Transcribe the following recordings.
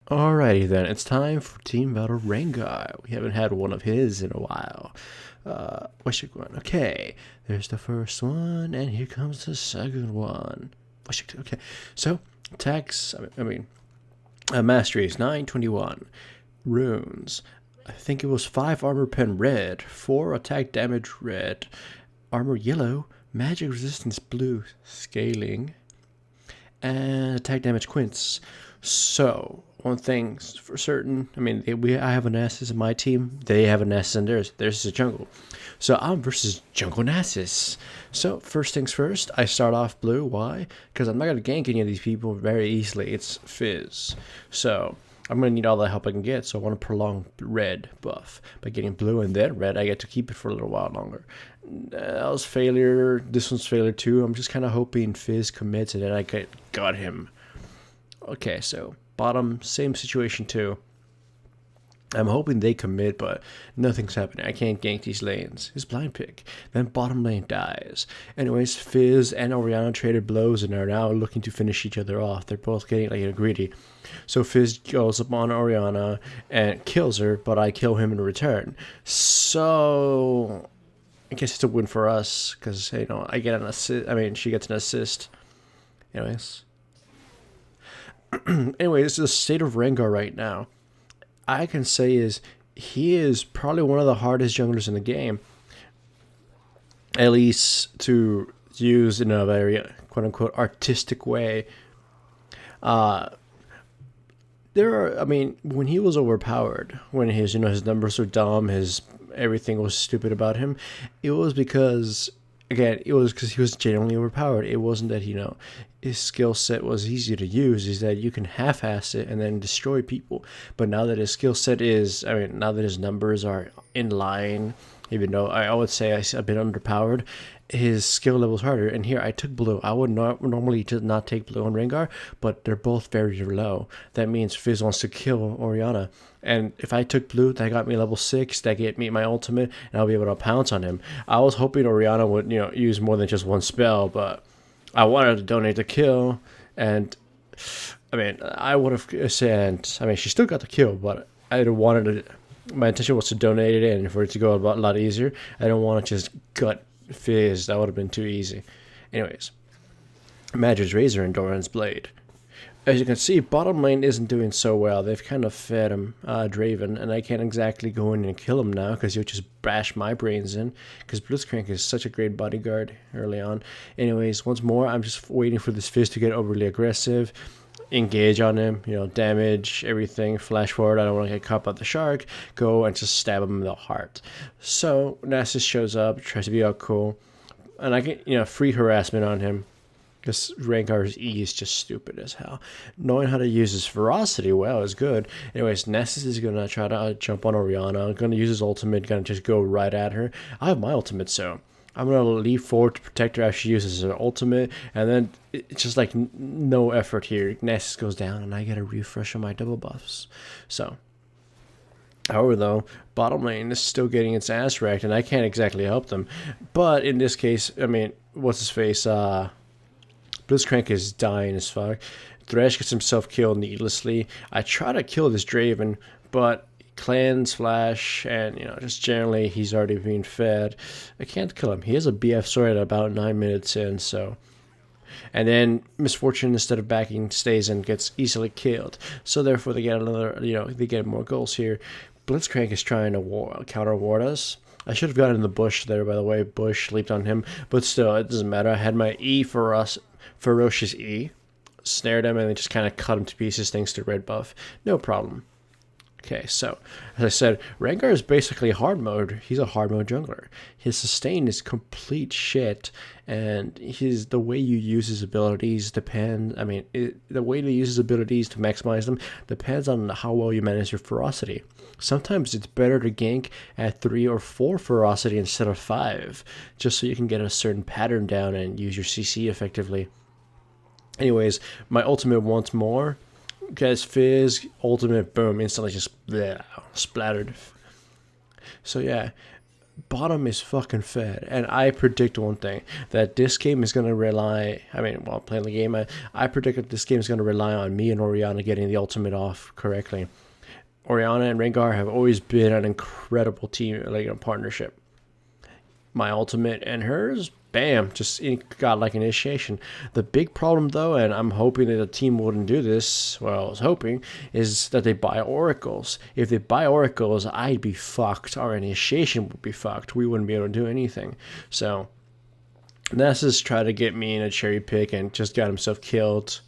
Alrighty then, it's time for Team Battle Rengar. We haven't had one of his in a while. What's your one? Okay, there's the first one, and here comes the second one. Okay, so attacks. Mastery is 921. Runes. I think it was 5 armor pen red, 4 attack damage red, armor yellow, magic resistance blue, scaling, and attack damage quince. So, one thing's for certain, I have a Nasus in my team, they have a Nasus in theirs. Theirs is a jungle. So, I'm versus Jungle Nasus. So, first things first, I start off blue. Why? Because I'm not going to gank any of these people very easily. It's Fizz. So, I'm going to need all the help I can get, so I want to prolong red buff. By getting blue and then red, I get to keep it for a little while longer. That was failure. This one's failure too. I'm just kind of hoping Fizz commits and then I got him. Okay, so bottom, same situation too. I'm hoping they commit, but nothing's happening. I can't gank these lanes. His blind pick. Then bottom lane dies. Anyways, Fizz and Orianna traded blows and are now looking to finish each other off. They're both getting greedy. So Fizz goes up on Orianna and kills her, but I kill him in return. So I guess it's a win for us because I get an assist. She gets an assist. Anyways, this is the state of Rengar right now. I can say is he is probably one of the hardest junglers in the game, at least to use in a very quote unquote artistic way. When he was overpowered, when his numbers were dumb, his everything was stupid about him, it was because he was genuinely overpowered. It wasn't that his skill set was easy to use, is that you can half-ass it and then destroy people. But now that his skill set now that his numbers are in line, even though I would say I'm a bit underpowered, his skill level is harder. And here I took blue. I would not normally just not take blue on Rengar, but they're both very low. That means Fizz wants to kill Orianna. And if I took blue, that got me level 6, that get me my ultimate, and I'll be able to pounce on him. I was hoping Orianna would, use more than just one spell, but I wanted to donate the kill, and I would have said, she still got the kill, but I wanted to, my intention was to donate it in for it to go a lot easier. I don't want to just gut Fizz, that would have been too easy. Anyways, Madrid's Razor and Doran's Blade. As you can see, bottom lane isn't doing so well. They've kind of fed him, Draven, and I can't exactly go in and kill him now because he'll just bash my brains in because Blitzcrank is such a great bodyguard early on. Anyways, once more, I'm just waiting for this Fizz to get overly aggressive, engage on him, damage, everything, flash forward, I don't want to get caught by the shark, go and just stab him in the heart. So, Nasus shows up, tries to be all cool, and I get, free harassment on him. Because Rengar's E is just stupid as hell. Knowing how to use his ferocity well is good. Anyways, Nasus is going to try to jump on Orianna. Going to use his ultimate. Going to just go right at her. I have my ultimate, so I'm going to leap forward to protect her as she uses her ultimate. And then it's just no effort here. Nasus goes down and I get a refresh on my double buffs. So, however, though, bottom lane is still getting its ass wrecked and I can't exactly help them. But in this case, what's his face? Blitzcrank is dying as fuck. Thresh gets himself killed needlessly. I try to kill this Draven, but cleanse, flash, and just generally he's already being fed. I can't kill him. He has a BF sword at about 9 minutes in, so. And then Misfortune, instead of backing, stays and gets easily killed. So therefore they get another, they get more goals here. Blitzcrank is trying to counter ward us. I should have gotten in the bush there, by the way. Bush leaped on him, but still, it doesn't matter. I had my E for us. Ferocious E, snared him, and then just kind of cut him to pieces thanks to red buff. No problem. Okay, so, as I said, Rengar is basically hard mode. He's a hard mode jungler. His sustain is complete shit, and the way you use his abilities depends, the way to use his abilities to maximize them depends on how well you manage your ferocity. Sometimes it's better to gank at 3 or 4 ferocity instead of 5, just so you can get a certain pattern down and use your CC effectively. Anyways, my ultimate once more. Guys, Fizz, ultimate, boom, instantly just splattered. So yeah, Bottom is fucking fed, and I predict one thing, that this game is going to rely, I mean, while playing the game, I predict that this game is going to rely on me and Oriana getting the ultimate off correctly. Oriana and Rengar have always been an incredible team, like a partnership. My ultimate and hers, bam, just got like initiation. The big problem though, and I'm hoping that the team wouldn't do this, well, I was hoping, is that they buy oracles. If they buy oracles, I'd be fucked. Our initiation would be fucked. We wouldn't be able to do anything. So Nessus tried to get me in a cherry pick and just got himself killed.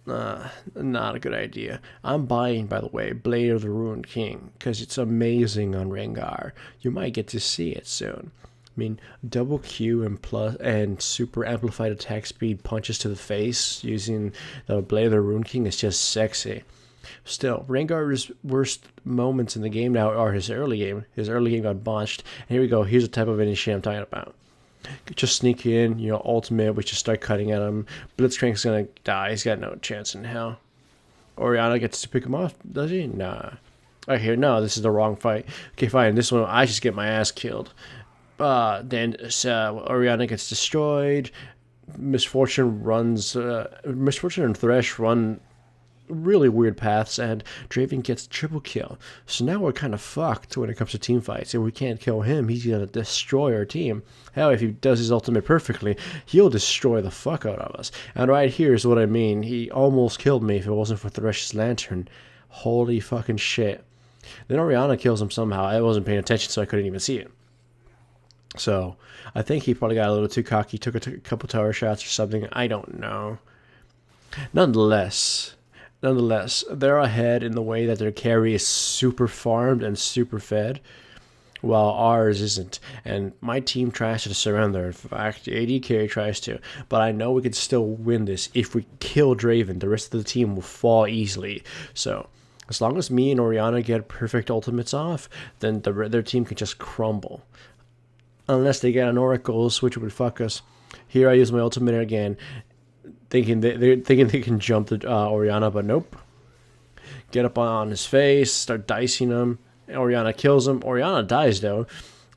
Not a good idea. I'm buying, by the way, Blade of the Ruined King, because it's amazing on Rengar. You might get to see it soon. I mean, double Q and super amplified attack speed punches to the face using the Blade of the Ruined King is just sexy. Still, Rengar's worst moments in the game now are his early game. His early game got botched. And here we go. Here's the type of initiative I'm talking about. Just sneak in, ultimate, we just start cutting at him. Blitzcrank's gonna die. He's got no chance in hell. Oriana gets to pick him off, does he? Nah. I hear, no, this is the wrong fight. Okay, fine. This one, I just get my ass killed. Then Oriana gets destroyed. Misfortune and Thresh run really weird paths, and Draven gets triple kill. So now we're kind of fucked when it comes to team fights. If we can't kill him, he's gonna destroy our team. Hell, if he does his ultimate perfectly, he'll destroy the fuck out of us. And right here is what I mean. He almost killed me if it wasn't for Thresh's lantern. Holy fucking shit. Then Oriana kills him somehow. I wasn't paying attention, so I couldn't even see it. So I think he probably got a little too cocky, took a couple tower shots or something. I don't know. Nonetheless, they're ahead in the way that their carry is super farmed and super fed, while ours isn't. And my team tries to surrender. In fact, AD carry tries to. But I know we can still win this. If we kill Draven, the rest of the team will fall easily. So as long as me and Oriana get perfect ultimates off, then their team can just crumble. Unless they get an oracles, which would fuck us. Here I use my ultimate again, thinking they can jump the Oriana, but nope. Get up on his face, start dicing him. Oriana kills him. Oriana dies though,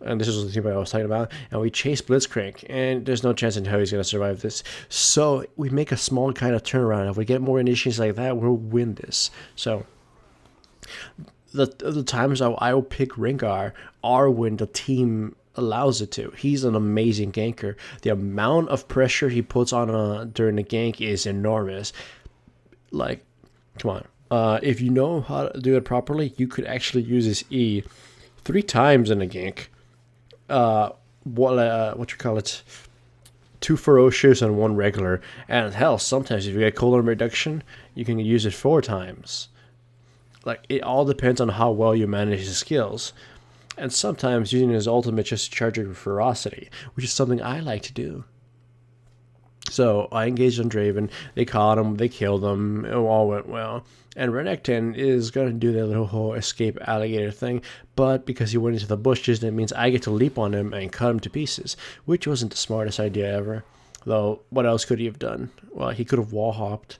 and this is the team I was talking about. And we chase Blitzcrank, and there's no chance in hell he's gonna survive this. So we make a small kind of turnaround. If we get more initiations like that, we'll win this. So the times I will pick Rengar are when the team allows it to. He's an amazing ganker. The amount of pressure he puts on during the gank is enormous. Like, come on. If you know how to do it properly, you could actually use his E 3 times in a gank. What you call it? 2 ferocious and 1 regular. And hell, sometimes if you get cooldown reduction, you can use it 4 times. Like, it all depends on how well you manage his skills. And sometimes using his ultimate just to charge it with ferocity, which is something I like to do. So I engaged on Draven, they caught him, they killed him, it all went well. And Renekton is going to do that little whole escape alligator thing, but because he went into the bushes, that means I get to leap on him and cut him to pieces, which wasn't the smartest idea ever. Though, what else could he have done? Well, he could have wall hopped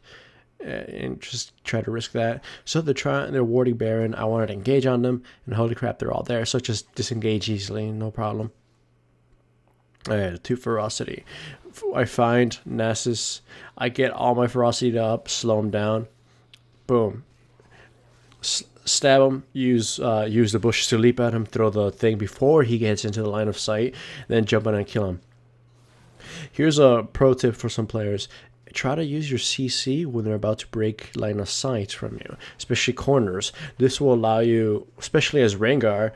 and just try to risk that. So they're warding Baron. I wanted to engage on them, and holy crap, they're all there. So just disengage easily, no problem. 2 ferocity. I find Nessus. I get all my ferocity up, slow him down. Boom. Stab him. Use the bushes to leap at him. Throw the thing before he gets into the line of sight. Then jump in and kill him. Here's a pro tip for some players. Try to use your CC when they're about to break line of sight from you, especially corners. This will allow you, especially as Rengar,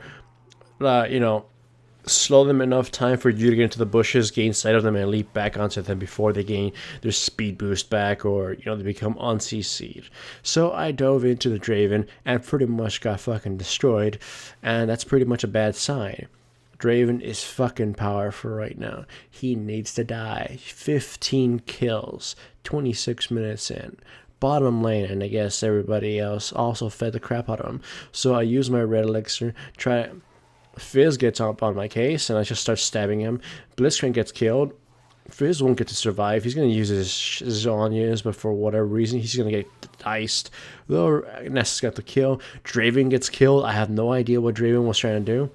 slow them enough time for you to get into the bushes, gain sight of them, and leap back onto them before they gain their speed boost back, or they become un-CC'd. So I dove into the Draven and pretty much got fucking destroyed, and that's pretty much a bad sign. Draven is fucking powerful right now. He needs to die. 15 kills, 26 minutes in. Bottom lane, and I guess everybody else also fed the crap out of him. So I use my red elixir, Fizz gets up on my case, and I just start stabbing him. Blitzcrank gets killed. Fizz won't get to survive. He's going to use his Zhonya's, but for whatever reason, he's going to get diced. Though Ness got the kill. Draven gets killed. I have no idea what Draven was trying to do.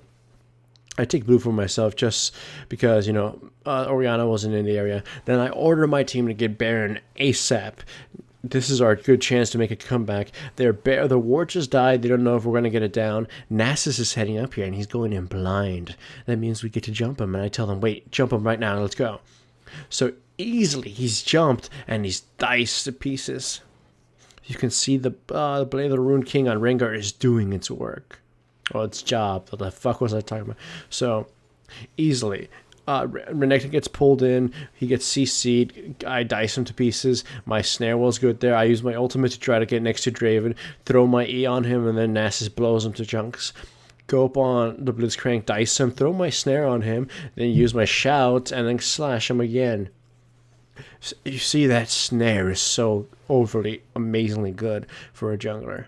I take blue for myself just because, Oriana wasn't in the area. Then I order my team to get Baron ASAP. This is our good chance to make a comeback. The ward just died. They don't know if we're going to get it down. Nasus is heading up here, and he's going in blind. That means we get to jump him, and I tell them, wait, jump him right now. Let's go. So easily, he's jumped, and he's diced to pieces. You can see the Blade of the Rune King on Rengar is doing its work. Oh, its job. What the fuck was I talking about? So, easily. Renekton gets pulled in, he gets CC'd, I dice him to pieces, my snare was good there, I use my ultimate to try to get next to Draven, throw my E on him, and then Nasus blows him to chunks. Go up on the Blitzcrank, dice him, throw my snare on him, then use my shout, and then slash him again. You see that snare is so overly, amazingly good for a jungler.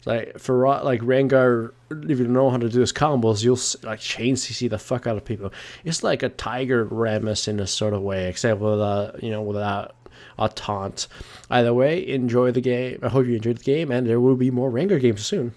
Like Rengar, if you know how to do his combos, you'll like chain CC the fuck out of people. It's like a Tiger Rammus in a sort of way, except without a taunt. Either way, enjoy the game. I hope you enjoyed the game, and there will be more Rengar games soon.